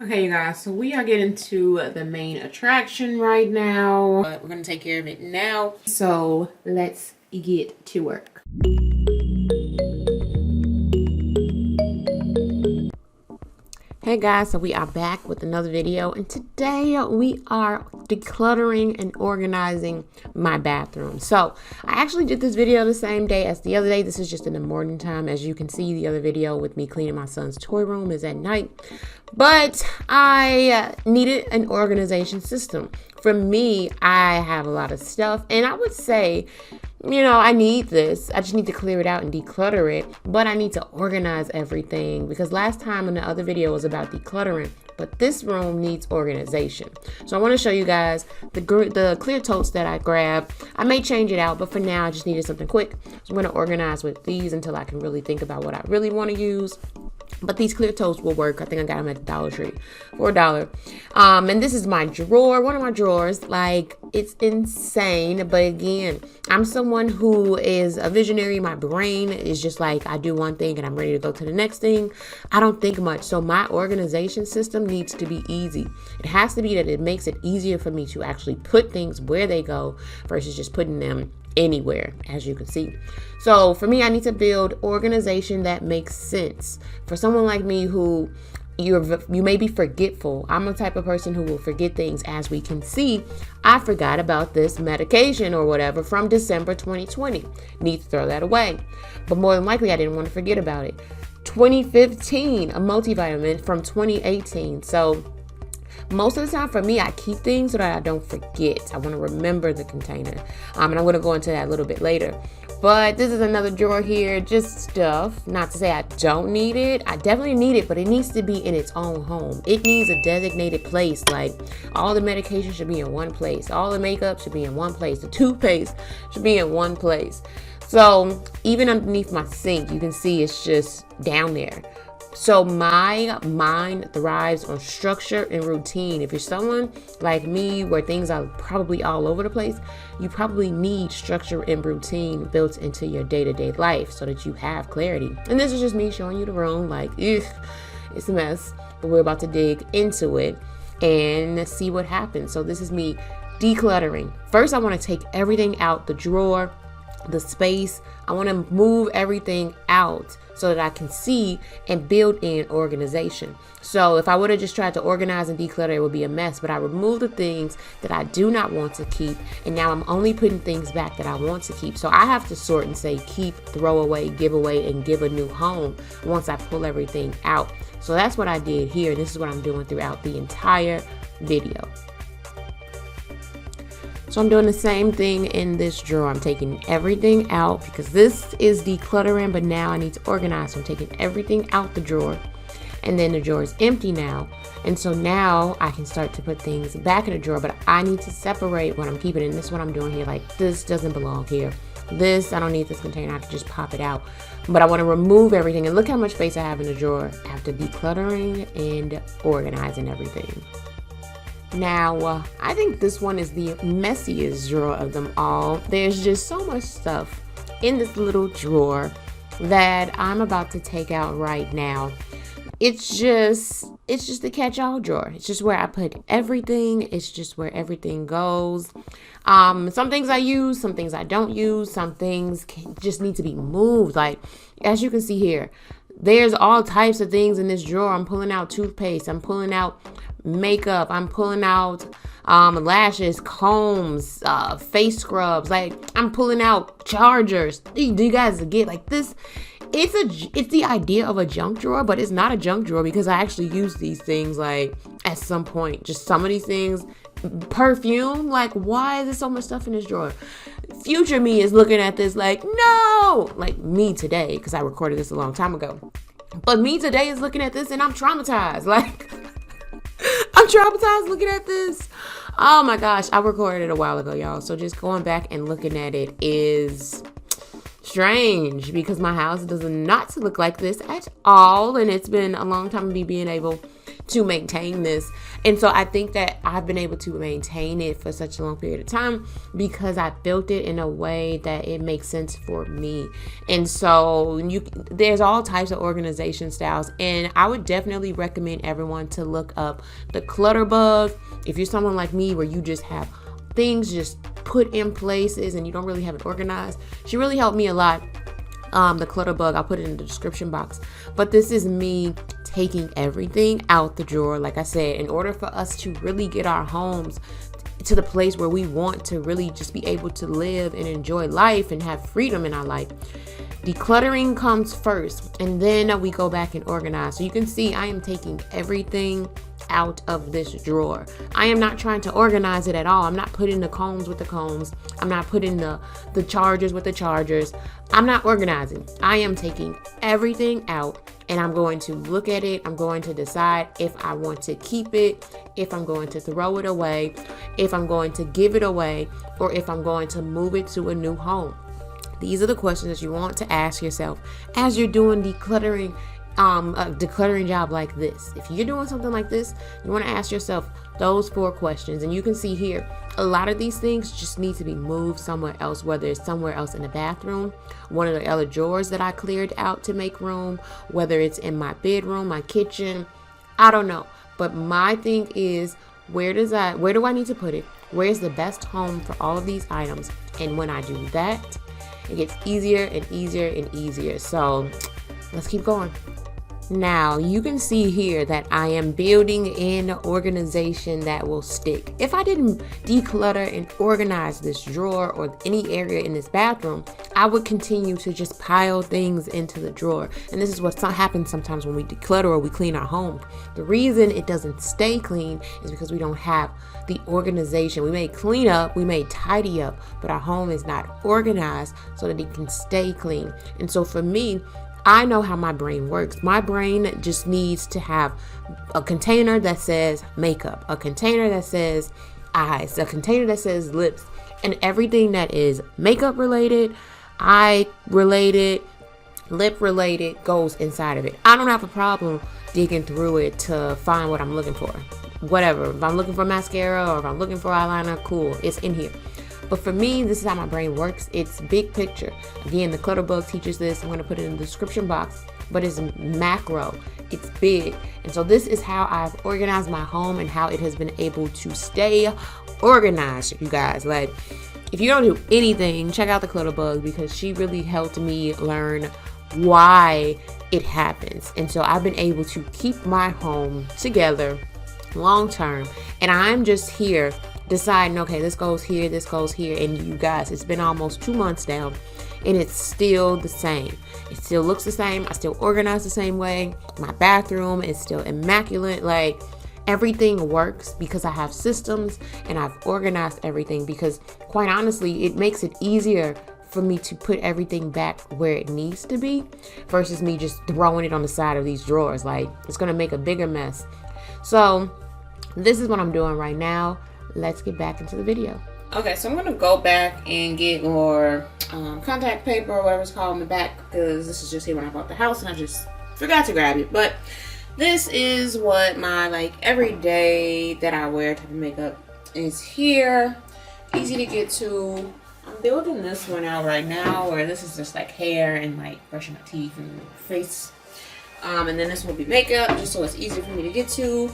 Okay, you guys, so we are getting to the main attraction right now. But we're going to take care of it now. So let's get to work. Hey guys, so we are back with another video, and today we are decluttering and organizing my bathroom. So I actually did this video the same day as the other day. This is just in the morning time. As you can see, the other video with me cleaning my son's toy room is at night. But I needed an organization system. For me, I have a lot of stuff, and I would say, you know, I need this. I just need to clear it out and declutter it, but I need to organize everything because last time in the other video was about decluttering, but this room needs organization. So I want to show you guys the clear totes that I grabbed. I may change it out, but for now I just needed something quick. So I'm going to organize with these until I can really think about what I really want to use. But these clear totes will work. I think I got them at the Dollar Tree for $1. And this is my drawer, one of my drawers. Like, it's insane. But again, I'm someone who is a visionary. My brain is just like, I do one thing and I'm ready to go to the next thing. I don't think much. So my organization system needs to be easy. It has to be that it makes it easier for me to actually put things where they go versus just putting them anywhere, as you can see. So for me, I need to build organization that makes sense. For someone like me who you may be forgetful, I'm the type of person who will forget things. As we can see, I forgot about this medication or whatever from December 2020. Need to throw that away. But more than likely, I didn't want to forget about it. 2015, a multivitamin from 2018. So most of the time for me, I keep things so that I don't forget. I want to remember the container. And I'm going to go into that a little bit later. But this is another drawer here, just stuff. Not to say I don't need it. I definitely need it, but it needs to be in its own home. It needs a designated place. Like, all the medication should be in one place. All the makeup should be in one place. The toothpaste should be in one place. So even underneath my sink, you can see it's just down there. So my mind thrives on structure and routine. If you're someone like me where things are probably all over the place, you probably need structure and routine built into your day-to-day life so that you have clarity. And this is just me showing you the room, like, it's a mess, but we're about to dig into it and see what happens. So this is me decluttering. First, I want to take everything out the drawer, the space. I want to move everything out so that I can see and build in organization. So if I would have just tried to organize and declutter, it would be a mess. But I removed the things that I do not want to keep, and now I'm only putting things back that I want to keep. So I have to sort and say keep, throw away, and give a new home once I pull everything out. So that's what I did here. This is what I'm doing throughout the entire video. So I'm doing the same thing in this drawer. I'm taking everything out because this is decluttering, but now I need to organize. So I'm taking everything out the drawer, and then the drawer is empty now. And so now I can start to put things back in the drawer, but I need to separate what I'm keeping. And this is what I'm doing here. Like, this doesn't belong here. This, I don't need this container. I can just pop it out. But I want to remove everything. And look how much space I have in the drawer after decluttering and organizing everything. Now, I think this one is the messiest drawer of them all. There's just so much stuff in this little drawer that I'm about to take out right now. It's just the catch-all drawer. It's just where I put everything. It's just where everything goes. Some things I use, some things I don't use, some things just need to be moved. Like, as you can see here, there's all types of things in this drawer. I'm pulling out toothpaste. I'm pulling out makeup. I'm pulling out lashes, combs, face scrubs. Like, I'm pulling out chargers. Do you guys get like this? It's the idea of a junk drawer, but it's not a junk drawer because I actually use these things like at some point. Just some of these things, perfume. Like, why is there so much stuff in this drawer? Future me is looking at this like, no, like me today, because I recorded this a long time ago. But me today is looking at this and I'm traumatized. Like, I'm traumatized looking at this. Oh my gosh, I recorded it a while ago, y'all. So just going back and looking at it is strange because my house does not look like this at all. And it's been a long time of me being able to maintain this. And so I think that I've been able to maintain it for such a long period of time because I built it in a way that it makes sense for me. And so there's all types of organization styles, and I would definitely recommend everyone to look up the Clutter Bug. If you're someone like me where you just have things just put in places and you don't really have it organized, she really helped me a lot. The Clutter Bug, I'll put it in the description box. But this is me taking everything out the drawer. Like I said, in order for us to really get our homes to the place where we want to really just be able to live and enjoy life and have freedom in our life, decluttering comes first, and then we go back and organize. So you can see I am taking everything out of this drawer. I am not trying to organize it at all. I'm not putting the combs with the combs. I'm not putting the chargers with the chargers. I'm not organizing. I am taking everything out, and I'm going to look at it. I'm going to decide if I want to keep it, if I'm going to throw it away, if I'm going to give it away, or if I'm going to move it to a new home. These are the questions that you want to ask yourself as you're doing decluttering, a decluttering job like this. If you're doing something like this, you want to ask yourself those 4 questions. And you can see here, a lot of these things just need to be moved somewhere else, whether it's somewhere else in the bathroom, one of the other drawers that I cleared out to make room, whether it's in my bedroom, my kitchen, I don't know. But my thing is, where do I need to put it? Where's the best home for all of these items? And when I do that, it gets easier and easier and easier. So let's keep going. Now you can see here that I am building an organization that will stick. If I didn't declutter and organize this drawer or any area in this bathroom, I would continue to just pile things into the drawer. And this is what happens sometimes when we declutter or we clean our home. The reason it doesn't stay clean is because we don't have the organization. We may clean up, we may tidy up, but our home is not organized so that it can stay clean. And so for me, I know how my brain works. My brain just needs to have a container that says makeup, a container that says eyes, a container that says lips, and everything that is makeup related, eye related, lip related goes inside of it. I don't have a problem digging through it to find what I'm looking for. Whatever. If I'm looking for mascara or if I'm looking for eyeliner, cool, it's in here. But for me, this is how my brain works. It's big picture. Again, the Clutter Bug teaches this. I'm going to put it in the description box. But it's macro. It's big. And so this is how I've organized my home and how it has been able to stay organized, you guys. Like, if you don't do anything, check out the Clutter Bug because she really helped me learn why it happens. And so I've been able to keep my home together long term. And I'm just here deciding, okay, this goes here, and you guys, it's been almost 2 months now, and it's still the same. It still looks the same. I still organize the same way. My bathroom is still immaculate. Like, everything works because I have systems and I've organized everything, because quite honestly, it makes it easier for me to put everything back where it needs to be versus me just throwing it on the side of these drawers. Like, it's gonna make a bigger mess. So this is what I'm doing right now. Let's get back into the video. Okay, so I'm gonna go back and get more contact paper or whatever it's called in the back, because this is just here when I bought the house and I just forgot to grab it. But this is what my everyday that I wear type of makeup is here. Easy to get to. I'm building this one out right now, where this is just hair and brushing my teeth and face. And then this will be makeup, just so it's easier for me to get to.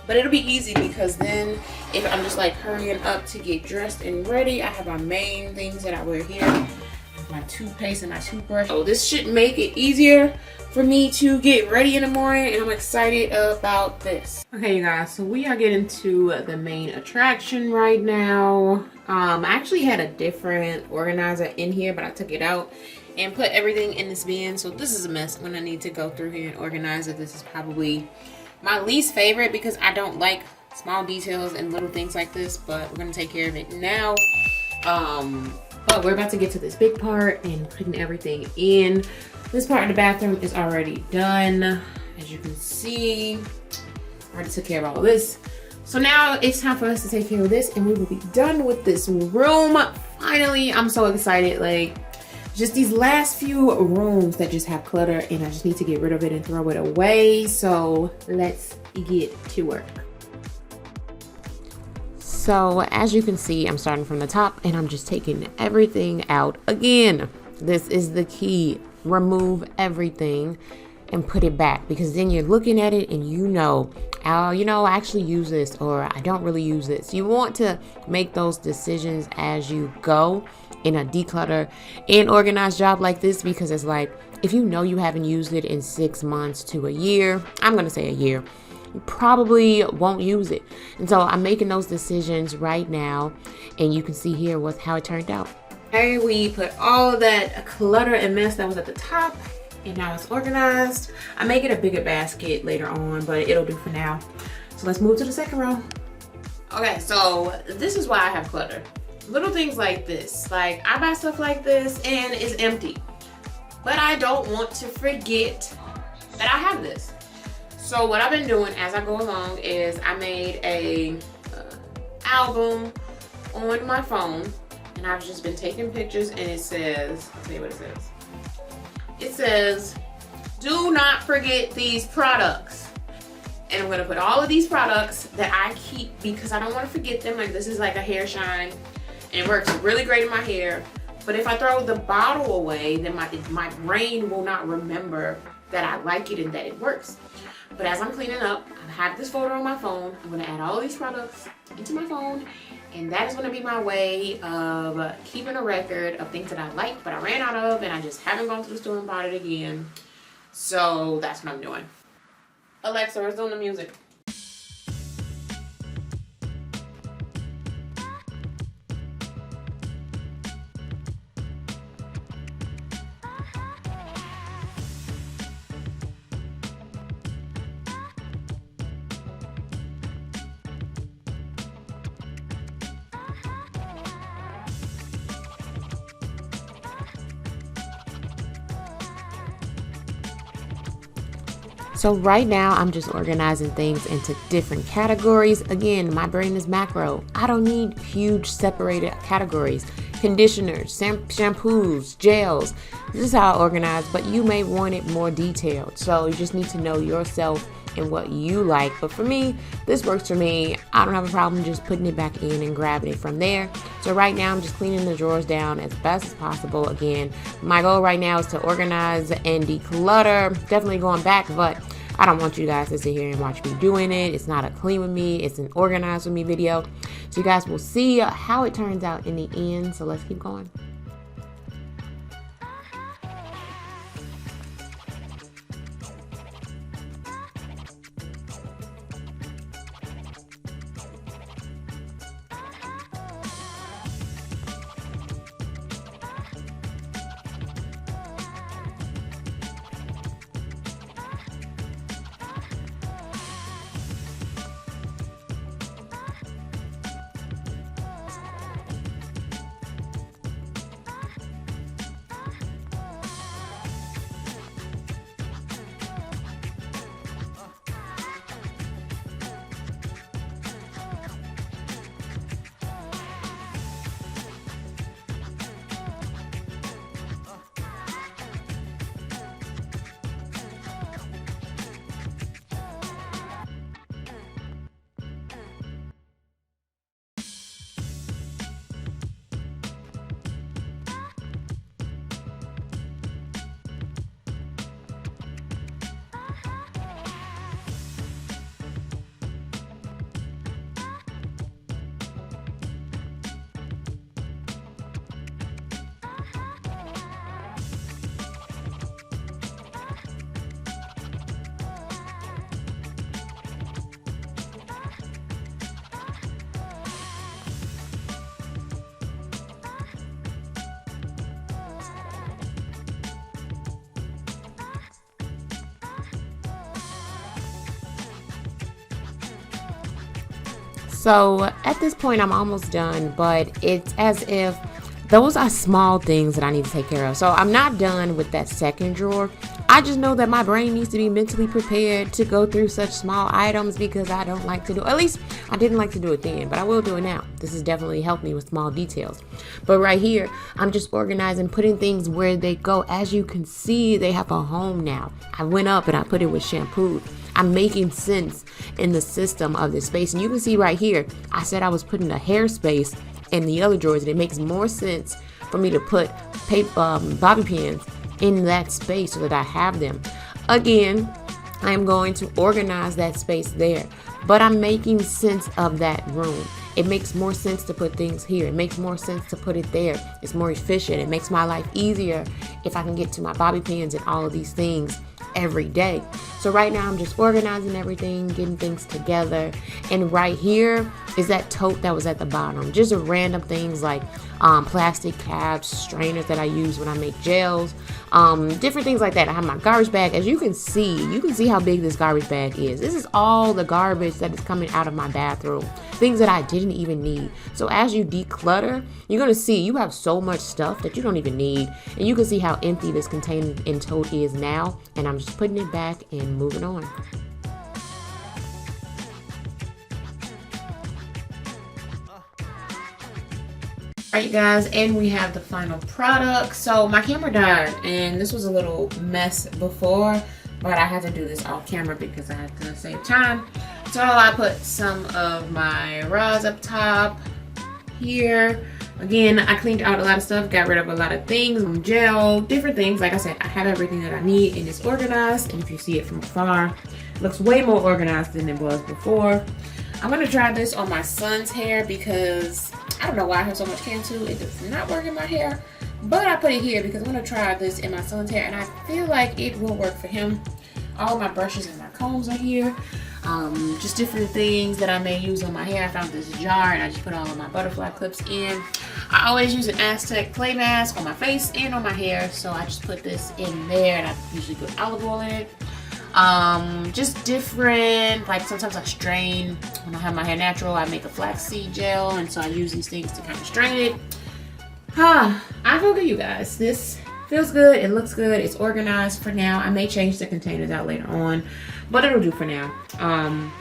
But it'll be easy because then if I'm just hurrying up to get dressed and ready, I have my main things that I wear here. My toothpaste and my toothbrush. So this should make it easier for me to get ready in the morning, and I'm excited about this. Okay, you guys, so we are getting to the main attraction right now. I actually had a different organizer in here, but I took it out and put everything in this bin. So this is a mess when I need to go through here and organize it. This is probably my least favorite because I don't like small details and little things like this, but we're gonna take care of it now. But we're about to get to this big part and putting everything in. This part of the bathroom is already done. As you can see, I already took care of all this. So now it's time for us to take care of this and we will be done with this room. Finally, I'm so excited. just these last few rooms that just have clutter, and I just need to get rid of it and throw it away. So let's get to work. So as you can see, I'm starting from the top and I'm just taking everything out again. This is the key. Remove everything and put it back, because then you're looking at it and I actually use this, or I don't really use this. You want to make those decisions as you go in a declutter and organized job like this, because it's like, if you know you haven't used it in 6 months to a year, I'm going to say a year, you probably won't use it. And so I'm making those decisions right now, and you can see here how it turned out. Okay, we put all of that clutter and mess that was at the top, and now it's organized. I may get a bigger basket later on, but it'll do for now. So let's move to the second row. Okay, so this is why I have clutter. Little things like this, like I buy stuff like this and it's empty, but I don't want to forget that I have this. So what I've been doing as I go along is I made a album on my phone, and I've just been taking pictures, and it says, I'll tell you what it says. It says, do not forget these products. And I'm gonna put all of these products that I keep because I don't wanna forget them. Like, this is like a hair shine, and it works really great in my hair. But if I throw the bottle away, then my brain will not remember that I like it and that it works. But as I'm cleaning up, I have this folder on my phone. I'm gonna add all these products into my phone, and that is gonna be my way of keeping a record of things that I like, but I ran out of, and I just haven't gone to the store and bought it again. So that's what I'm doing. Alexa, where's doing the music? So right now I'm just organizing things into different categories. Again, my brain is macro. I don't need huge separated categories. Conditioners, shampoos, gels. This is how I organize, but you may want it more detailed. So you just need to know yourself and what you like. But for me, this works for me. I don't have a problem just putting it back in and grabbing it from there. So right now I'm just cleaning the drawers down as best as possible. Again, my goal right now is to organize and declutter. Definitely going back, but I don't want you guys to sit here and watch me doing it. It's not a clean with me, it's an organized with me video. So you guys will see how it turns out in the end. So let's keep going. So at this point, I'm almost done, but it's as if those are small things that I need to take care of. So I'm not done with that second drawer, I just know that my brain needs to be mentally prepared to go through such small items because I don't like to do, at least I didn't like to do it then, but I will do it now. This has definitely helped me with small details. But right here, I'm just organizing, putting things where they go. As you can see, they have a home now. I went up and I put it with shampoo. I'm making sense in the system of this space. And you can see right here, I said I was putting a hair space in the other drawers, and it makes more sense for me to put paper, bobby pins in that space so that I have them. Again, I'm going to organize that space there, but I'm making sense of that room. It makes more sense to put things here. It makes more sense to put it there. It's more efficient. It makes my life easier if I can get to my bobby pins and all of these things every day. So right now I'm just organizing everything, getting things together. And right here is that tote that was at the bottom. Just random things like plastic caps, strainers that I use when I make gels, different things like that. I have my garbage bag. As you can see how big this garbage bag is. This is all the garbage that is coming out of my bathroom. Things that I didn't even need. So as you declutter, you're going to see you have so much stuff that you don't even need. And you can see how empty this container and tote is now. And I'm just putting it back and moving on. Alright guys, and we have the final product. So my camera died and this was a little mess before, but I had to do this off camera because I had to save time. So I put some of my rods up top here. Again, I cleaned out a lot of stuff, got rid of a lot of things, gel, different things. Like I said, I have everything that I need and it's organized. And if you see it from afar, it looks way more organized than it was before. I'm gonna try this on my son's hair because I don't know why I have so much Cantu. It does not work in my hair, but I put it here because I'm gonna try this in my son's hair and I feel like it will work for him. All my brushes and my combs are here. Just different things that I may use on my hair. I found this jar and I just put all of my butterfly clips in. I always use an Aztec clay mask on my face and on my hair, so I just put this in there and I usually put olive oil in it. Just different, like sometimes I strain, when I have my hair natural, I make a flaxseed gel, and so I use these things to kind of strain it. I feel good, you guys. This feels good, it looks good, it's organized for now. I may change the containers out later on, but it'll do for now.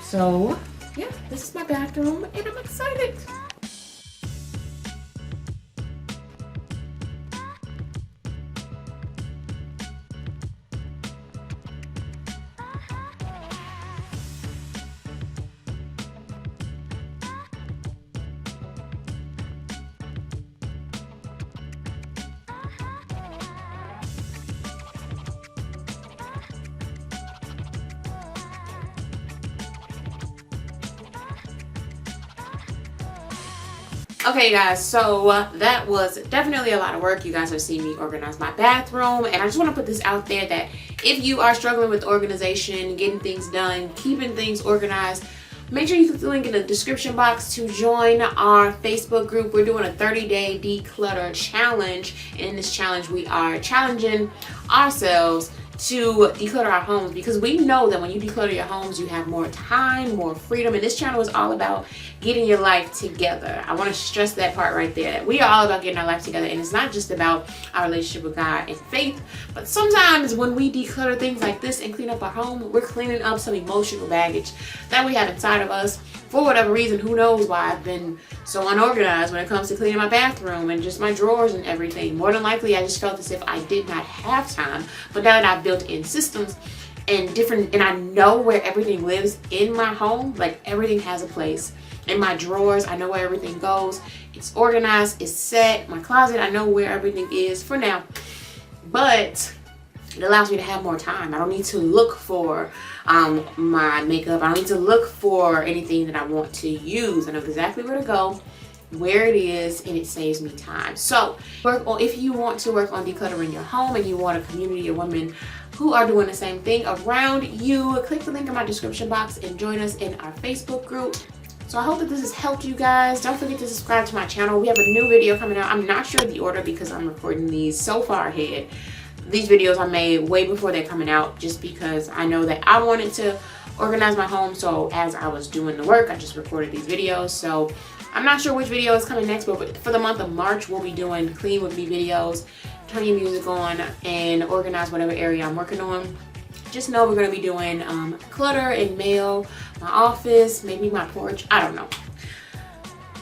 So yeah, this is my bathroom and I'm excited. Okay guys, so that was definitely a lot of work. You guys have seen me organize my bathroom, and I just want to put this out there that if you are struggling with organization, getting things done, keeping things organized, make sure you click the link in the description box to join our Facebook group. We're doing a 30-day declutter challenge, and in this challenge we are challenging ourselves to declutter our homes, because we know that when you declutter your homes, you have more time, more freedom. And this channel is all about getting your life together. I want to stress that part right there. We are all about getting our life together, and it's not just about our relationship with God and faith, but sometimes when we declutter things like this and clean up our home, we're cleaning up some emotional baggage that we have inside of us. For whatever reason, who knows why I've been so unorganized when it comes to cleaning my bathroom and just my drawers and everything. More than likely, I just felt as if I did not have time. But now that I've built in systems and I know where everything lives in my home, like everything has a place. In my drawers, I know where everything goes. It's organized, it's set. My closet, I know where everything is for now. But it allows me to have more time. I don't need to look for my makeup. I don't need to look for anything that I want to use. I know exactly where to go, where it is, and it saves me time. So if you want to work on decluttering your home and you want a community of women who are doing the same thing around you, click the link in my description box and join us in our Facebook group. So I hope that this has helped you guys. Don't forget to subscribe to my channel. We have a new video coming out. I'm not sure of the order because I'm recording these so far ahead. These videos I made way before they're coming out, just because I know that I wanted to organize my home. So as I was doing the work, I just recorded these videos. So I'm not sure which video is coming next, but for the month of March, we'll be doing clean with me videos turn your music on, and organize whatever area I'm working on. Just know we're going to be doing clutter and mail, my office, maybe my porch, I don't know.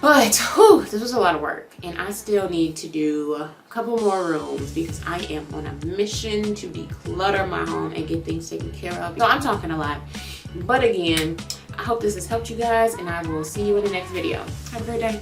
But whew, this was a lot of work, and I still need to do a couple more rooms because I am on a mission to declutter my home and get things taken care of. So I'm talking a lot. But again, I hope this has helped you guys, and I will see you in the next video. Have a great day.